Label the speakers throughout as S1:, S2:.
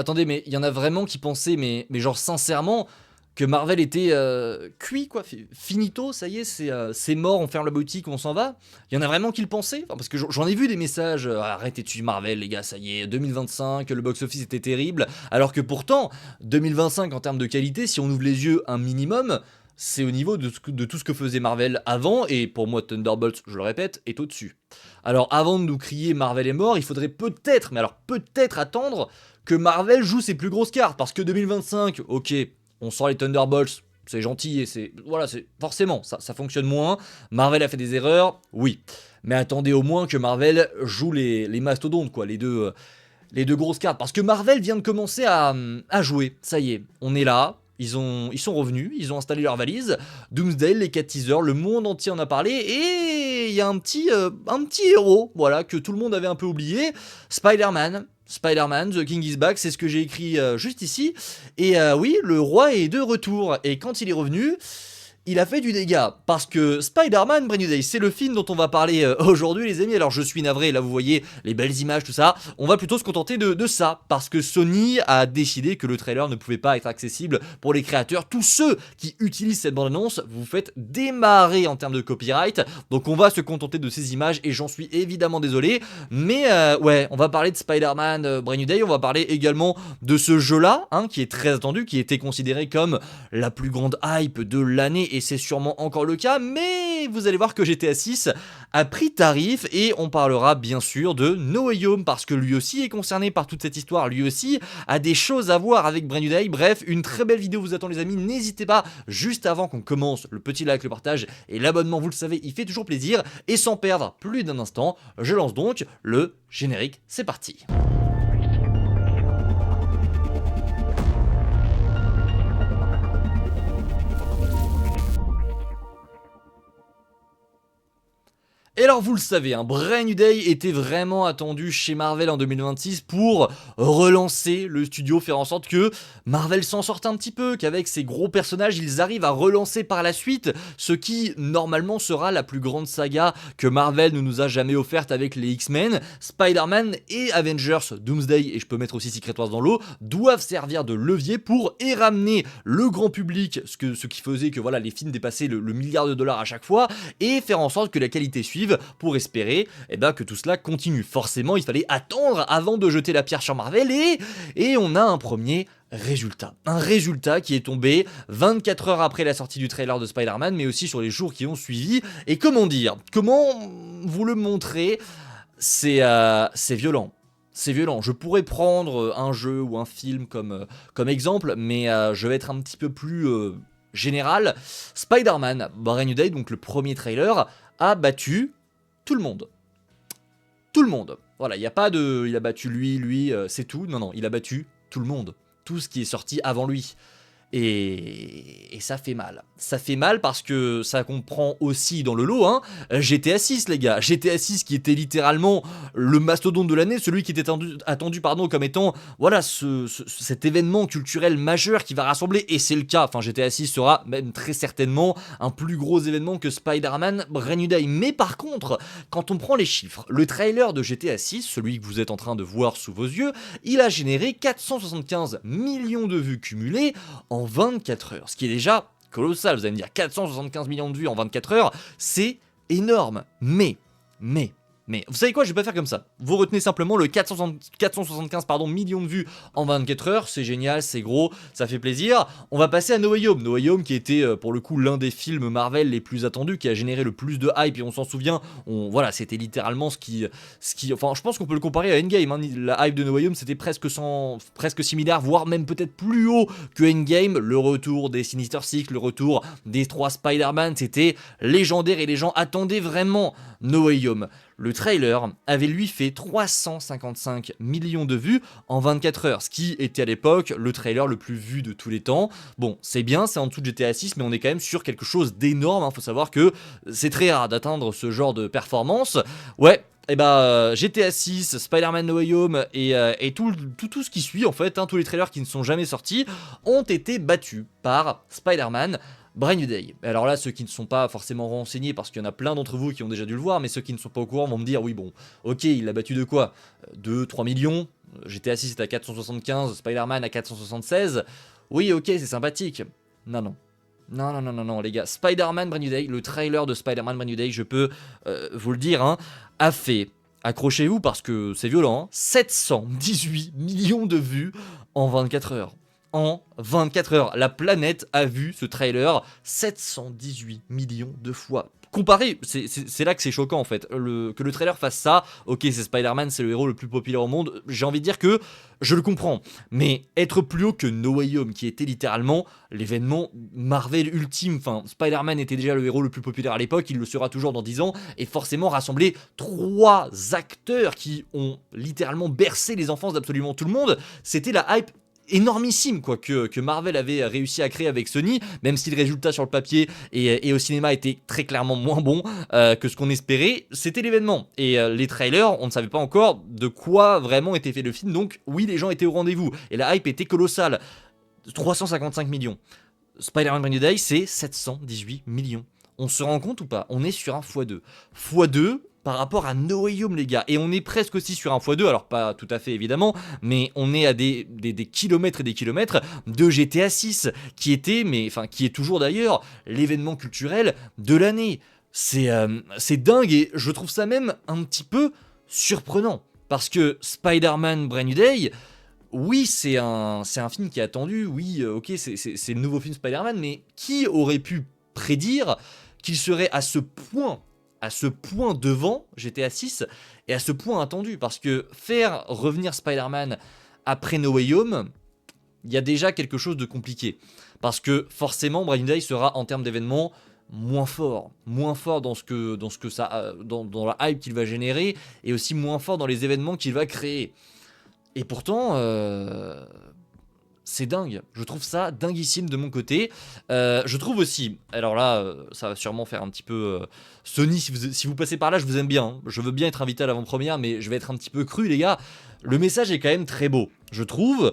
S1: attendez, mais il y en a vraiment qui pensaient, mais genre sincèrement, que Marvel était cuit, quoi, finito, ça y est, c'est mort, on ferme la boutique, on s'en va. Il y en a vraiment qui le pensaient, enfin, parce que j'en ai vu des messages, arrêtez de suivre Marvel, les gars, ça y est, 2025, le box-office était terrible, alors que pourtant, 2025 en termes de qualité, si on ouvre les yeux un minimum, c'est au niveau de tout ce que faisait Marvel avant, et pour moi, Thunderbolts, je le répète, est au-dessus. Alors, avant de nous crier Marvel est mort, il faudrait peut-être, mais alors peut-être attendre que Marvel joue ses plus grosses cartes, parce que 2025, ok, on sort les Thunderbolts, c'est gentil, et c'est... Voilà, c'est forcément, ça fonctionne moins. Marvel a fait des erreurs, oui. Mais attendez au moins que Marvel joue les mastodontes, quoi, les deux grosses cartes. Parce que Marvel vient de commencer à jouer, ça y est, on est là. Ils sont revenus, ils ont installé leurs valises, Doomsday, les 4 teasers, le monde entier en a parlé, et il y a un petit héros, voilà, que tout le monde avait un peu oublié, Spider-Man, The King is Back, c'est ce que j'ai écrit juste ici, et oui, le roi est de retour, et quand il est revenu, il a fait du dégât, parce que Spider-Man Brand New Day, c'est le film dont on va parler aujourd'hui les amis, alors je suis navré, là vous voyez les belles images, tout ça, on va plutôt se contenter de ça, parce que Sony a décidé que le trailer ne pouvait pas être accessible pour les créateurs, tous ceux qui utilisent cette bande-annonce, vous faites démarrer en termes de copyright, donc on va se contenter de ces images, et j'en suis évidemment désolé, mais ouais, on va parler de Spider-Man Brand New Day, on va parler également de ce jeu-là, hein, qui est très attendu, qui était considéré comme la plus grande hype de l'année, et c'est sûrement encore le cas, mais vous allez voir que GTA 6 a pris tarif, et on parlera bien sûr de No Way Home, parce que lui aussi est concerné par toute cette histoire, lui aussi a des choses à voir avec Brand New Day. Bref, une très belle vidéo vous attend les amis, n'hésitez pas, juste avant qu'on commence, le petit like, le partage et l'abonnement, vous le savez, il fait toujours plaisir, et sans perdre plus d'un instant, je lance donc le générique, c'est parti. Et alors vous le savez, Brand New Day était vraiment attendu chez Marvel en 2026 pour relancer le studio, faire en sorte que Marvel s'en sorte un petit peu, qu'avec ces gros personnages, ils arrivent à relancer par la suite ce qui normalement sera la plus grande saga que Marvel ne nous a jamais offerte avec les X-Men. Spider-Man et Avengers Doomsday, et je peux mettre aussi Secret Wars dans l'eau, doivent servir de levier pour ramener le grand public, ce qui faisait que voilà, les films dépassaient le milliard de dollars à chaque fois, et faire en sorte que la qualité suive, pour espérer que tout cela continue. Forcément, il fallait attendre avant de jeter la pierre sur Marvel, et on a un premier résultat. Un résultat qui est tombé 24 heures après la sortie du trailer de Spider-Man, mais aussi sur les jours qui ont suivi. Et comment dire, comment vous le montrer, c'est violent. C'est violent. Je pourrais prendre un jeu ou un film comme exemple, mais je vais être un petit peu plus général. Spider-Man Brand New Day, donc le premier trailer, a battu tout le monde. Tout le monde. Voilà, il n'y a pas de... Il a battu lui, c'est tout. Non, il a battu tout le monde. Tout ce qui est sorti avant lui. Et ça fait mal. Ça fait mal parce que ça comprend aussi dans le lot, GTA 6 les gars. GTA 6 qui était littéralement le mastodonte de l'année, celui qui était attendu comme étant, voilà, cet événement culturel majeur qui va rassembler, et c'est le cas, enfin GTA 6 sera même très certainement un plus gros événement que Spider-Man Brand New Day. Mais par contre, quand on prend les chiffres, le trailer de GTA 6, celui que vous êtes en train de voir sous vos yeux, il a généré 475 millions de vues cumulées en 24 heures, ce qui est déjà colossal. Vous allez me dire 475 millions de vues en 24 heures, c'est énorme. Mais, vous savez quoi, je vais pas faire comme ça. Vous retenez simplement le 475 millions de vues en 24 heures, c'est génial, c'est gros, ça fait plaisir. On va passer à No Way Home. No Way Home qui était pour le coup l'un des films Marvel les plus attendus, qui a généré le plus de hype, et on s'en souvient, voilà, c'était littéralement ce qui, enfin je pense qu'on peut le comparer à Endgame, la hype de No Way Home c'était presque similaire, voire même peut-être plus haut que Endgame. Le retour des Sinister Six, le retour des 3 Spider-Man, c'était légendaire, et les gens attendaient vraiment No Way Home. Le trailer avait lui fait 355 millions de vues en 24 heures, ce qui était à l'époque le trailer le plus vu de tous les temps. Bon, c'est bien, c'est en dessous de GTA 6, mais on est quand même sur quelque chose d'énorme, faut savoir que c'est très rare d'atteindre ce genre de performance. Ouais, GTA 6, Spider-Man No Way Home et tout ce qui suit en fait, tous les trailers qui ne sont jamais sortis ont été battus par Spider-Man Brand New Day. Alors là, ceux qui ne sont pas forcément renseignés, parce qu'il y en a plein d'entre vous qui ont déjà dû le voir, mais ceux qui ne sont pas au courant vont me dire, oui bon, ok, il l'a battu de quoi 2, 3 millions, GTA 6 est à 475, Spider-Man à 476, oui ok, c'est sympathique. Non, non. Non, non, non, non, non, les gars. Spider-Man Brand New Day, le trailer de Spider-Man Brand New Day, je peux vous le dire, hein, a fait, accrochez-vous parce que c'est violent, hein, 718 millions de vues en 24 heures. En 24 heures, la planète a vu ce trailer 718 millions de fois. Comparé, c'est là que c'est choquant en fait, que le trailer fasse ça, ok c'est Spider-Man, c'est le héros le plus populaire au monde, j'ai envie de dire que je le comprends, mais être plus haut que No Way Home, qui était littéralement l'événement Marvel ultime, enfin Spider-Man était déjà le héros le plus populaire à l'époque, il le sera toujours dans 10 ans, et forcément rassembler 3 acteurs qui ont littéralement bercé les enfances d'absolument tout le monde, c'était la hype énormissime quoi que Marvel avait réussi à créer avec Sony, même si le résultat sur le papier et au cinéma était très clairement moins bon que ce qu'on espérait, c'était l'événement. Et les trailers, on ne savait pas encore de quoi vraiment était fait le film, donc oui, les gens étaient au rendez-vous, et la hype était colossale. 355 millions. Spider-Man Brand New Day, c'est 718 millions. On se rend compte ou pas? On est sur un x2. x2 par rapport à No Way Home, les gars. Et on est presque aussi sur un x2, alors pas tout à fait évidemment, mais on est à des kilomètres et des kilomètres de GTA 6, qui était, mais enfin qui est toujours d'ailleurs, l'événement culturel de l'année. C'est dingue, et je trouve ça même un petit peu surprenant. Parce que Spider-Man Brand New Day, oui, c'est un film qui est attendu, oui, ok, c'est le nouveau film Spider-Man, mais qui aurait pu prédire qu'il serait à ce point devant GTA 6 et à ce point attendu? Parce que faire revenir Spider-Man après No Way Home, il y a déjà quelque chose de compliqué. Parce que forcément, Brand New Day sera en termes d'événements moins fort dans dans la hype qu'il va générer, et aussi moins fort dans les événements qu'il va créer. Et pourtant, c'est dingue. Je trouve ça dinguissime de mon côté. Je trouve aussi, alors là, ça va sûrement faire un petit peu Sony, si vous passez par là, je vous aime bien, hein. Je veux bien être invité à l'avant-première, mais je vais être un petit peu cru, les gars. Le message est quand même très beau, je trouve.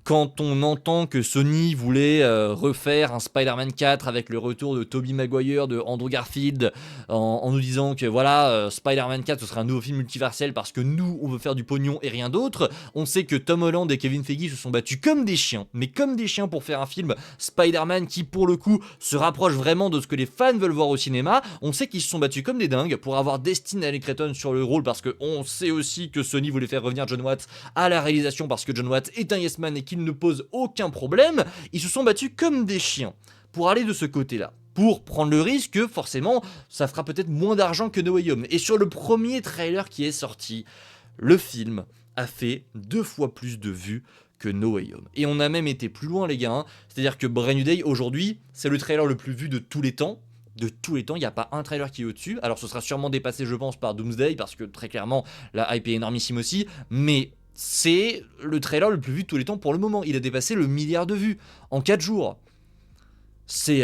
S1: Quand on entend que Sony voulait refaire un Spider-Man 4 avec le retour de Tobey Maguire, de Andrew Garfield, en nous disant que voilà, Spider-Man 4 ce sera un nouveau film multiversel parce que nous on veut faire du pognon et rien d'autre. On sait que Tom Holland et Kevin Feige se sont battus comme des chiens, mais comme des chiens pour faire un film Spider-Man qui pour le coup se rapproche vraiment de ce que les fans veulent voir au cinéma. On sait qu'ils se sont battus comme des dingues pour avoir Destin Allen Cretton sur le rôle, parce qu'on sait aussi que Sony voulait faire revenir John Watts à la réalisation parce que John Watts est un yes man et qu'il ne pose aucun problème. Ils se sont battus comme des chiens pour aller de ce côté-là, pour prendre le risque que forcément ça fera peut-être moins d'argent que No Way Home. Et sur le premier trailer qui est sorti, le film a fait 2 fois plus de vues que No Way Home. Et on a même été plus loin, les gars, hein. C'est-à-dire que Brand New Day aujourd'hui, c'est le trailer le plus vu de tous les temps. De tous les temps, il n'y a pas un trailer qui est au-dessus. Alors ce sera sûrement dépassé, je pense, par Doomsday, parce que très clairement la hype est énormissime aussi, mais c'est le trailer le plus vu de tous les temps pour le moment. Il a dépassé le milliard de vues en 4 jours. C'est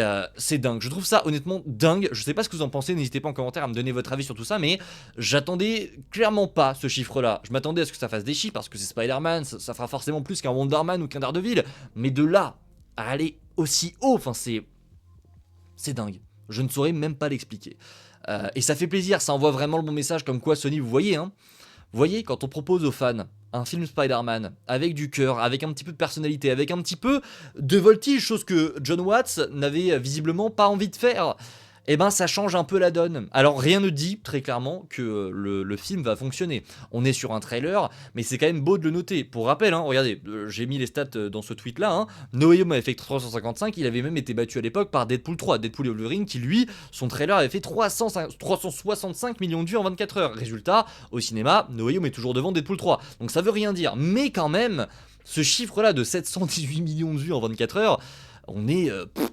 S1: dingue. Je trouve ça honnêtement dingue. Je sais pas ce que vous en pensez. N'hésitez pas en commentaire à me donner votre avis sur tout ça. Mais j'attendais clairement pas ce chiffre-là. Je m'attendais à ce que ça fasse des chiffres parce que c'est Spider-Man. Ça fera forcément plus qu'un Wonder Man ou qu'un Daredevil. Mais de là à aller aussi haut, enfin c'est dingue. Je ne saurais même pas l'expliquer. Et ça fait plaisir. Ça envoie vraiment le bon message. Comme quoi Sony, vous voyez, hein. Vous voyez, quand on propose aux fans un film Spider-Man avec du cœur, avec un petit peu de personnalité, avec un petit peu de voltige, chose que John Watts n'avait visiblement pas envie de faire, eh ben ça change un peu la donne. Alors rien ne dit très clairement que le film va fonctionner. On est sur un trailer, mais c'est quand même beau de le noter. Pour rappel, hein, regardez, j'ai mis les stats dans ce tweet là. Hein. No Way Home avait fait 355, il avait même été battu à l'époque par Deadpool 3, Deadpool et Wolverine, qui lui, son trailer avait fait 365 millions de vues en 24 heures. Résultat, au cinéma, No Way Home est toujours devant Deadpool 3. Donc ça veut rien dire, mais quand même, ce chiffre là de 718 millions de vues en 24 heures, on est...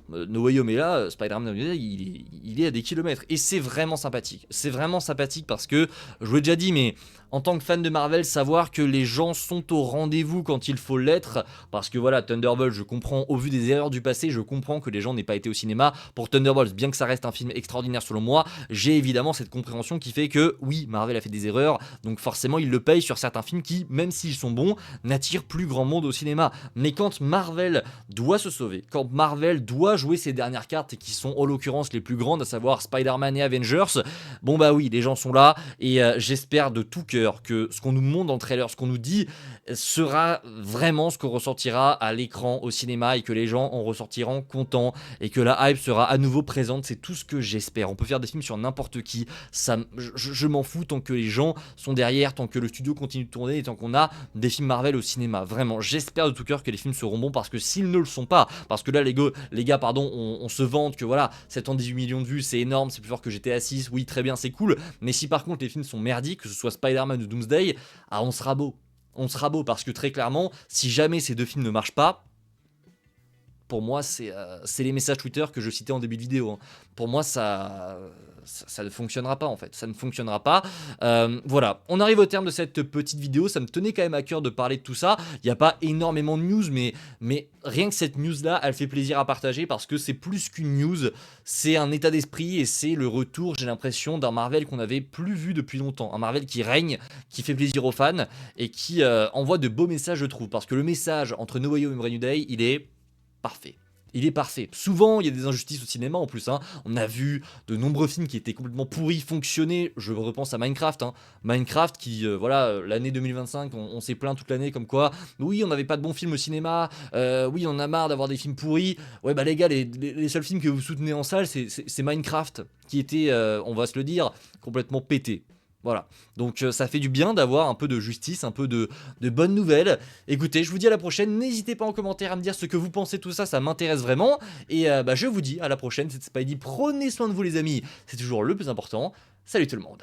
S1: No Way Home est là, Spider-Man il est à des kilomètres. Et c'est vraiment sympathique. C'est vraiment sympathique parce que, je vous l'ai déjà dit, mais en tant que fan de Marvel, savoir que les gens sont au rendez-vous quand il faut l'être, parce que voilà, Thunderbolt, je comprends, au vu des erreurs du passé, je comprends que les gens n'aient pas été au cinéma pour Thunderbolt, bien que ça reste un film extraordinaire selon moi, j'ai évidemment cette compréhension qui fait que, oui, Marvel a fait des erreurs, donc forcément il le paye sur certains films qui, même s'ils sont bons, n'attirent plus grand monde au cinéma. Mais quand Marvel doit se sauver, quand Marvel doit pas joué ces dernières cartes et qui sont en l'occurrence les plus grandes, à savoir Spider-Man et Avengers, bon bah oui, les gens sont là et j'espère de tout cœur que ce qu'on nous montre dans le trailer, ce qu'on nous dit, sera vraiment ce qu'on ressortira à l'écran au cinéma et que les gens en ressortiront contents et que la hype sera à nouveau présente. C'est tout ce que j'espère. On peut faire des films sur n'importe qui, je m'en fous tant que les gens sont derrière, tant que le studio continue de tourner et tant qu'on a des films Marvel au cinéma. Vraiment, j'espère de tout cœur que les films seront bons parce que s'ils ne le sont pas, parce que là les gars pardon, on se vante que voilà, 718 millions de vues, c'est énorme, c'est plus fort que GTA 6, oui très bien, c'est cool, mais si par contre les films sont merdiques, que ce soit Spider-Man ou Doomsday, ah on sera beau. On sera beau parce que très clairement, si jamais ces deux films ne marchent pas, pour moi, c'est les messages Twitter que je citais en début de vidéo. Hein. Pour moi, ça ne fonctionnera pas en fait. Ça ne fonctionnera pas. Voilà, on arrive au terme de cette petite vidéo. Ça me tenait quand même à cœur de parler de tout ça. Il n'y a pas énormément de news, mais rien que cette news-là, elle fait plaisir à partager parce que c'est plus qu'une news. C'est un état d'esprit et c'est le retour, j'ai l'impression, d'un Marvel qu'on n'avait plus vu depuis longtemps. Un Marvel qui règne, qui fait plaisir aux fans et qui envoie de beaux messages, je trouve. Parce que le message entre No Way Home et Brand New Day, il est parfait. Il est parfait. Souvent, il y a des injustices au cinéma en plus. Hein. On a vu de nombreux films qui étaient complètement pourris fonctionner. Je repense à Minecraft. Hein. Minecraft qui, voilà, l'année 2025, on s'est plaint toute l'année comme quoi, oui, on n'avait pas de bons films au cinéma. Oui, on en a marre d'avoir des films pourris. Ouais, bah les gars, les seuls films que vous soutenez en salle, c'est Minecraft qui était, on va se le dire, complètement pété. Voilà, donc ça fait du bien d'avoir un peu de justice, un peu de bonnes nouvelles. Écoutez, je vous dis à la prochaine, n'hésitez pas en commentaire à me dire ce que vous pensez de tout ça, ça m'intéresse vraiment. Et bah, je vous dis à la prochaine, c'était Spidey, prenez soin de vous les amis, c'est toujours le plus important. Salut tout le monde.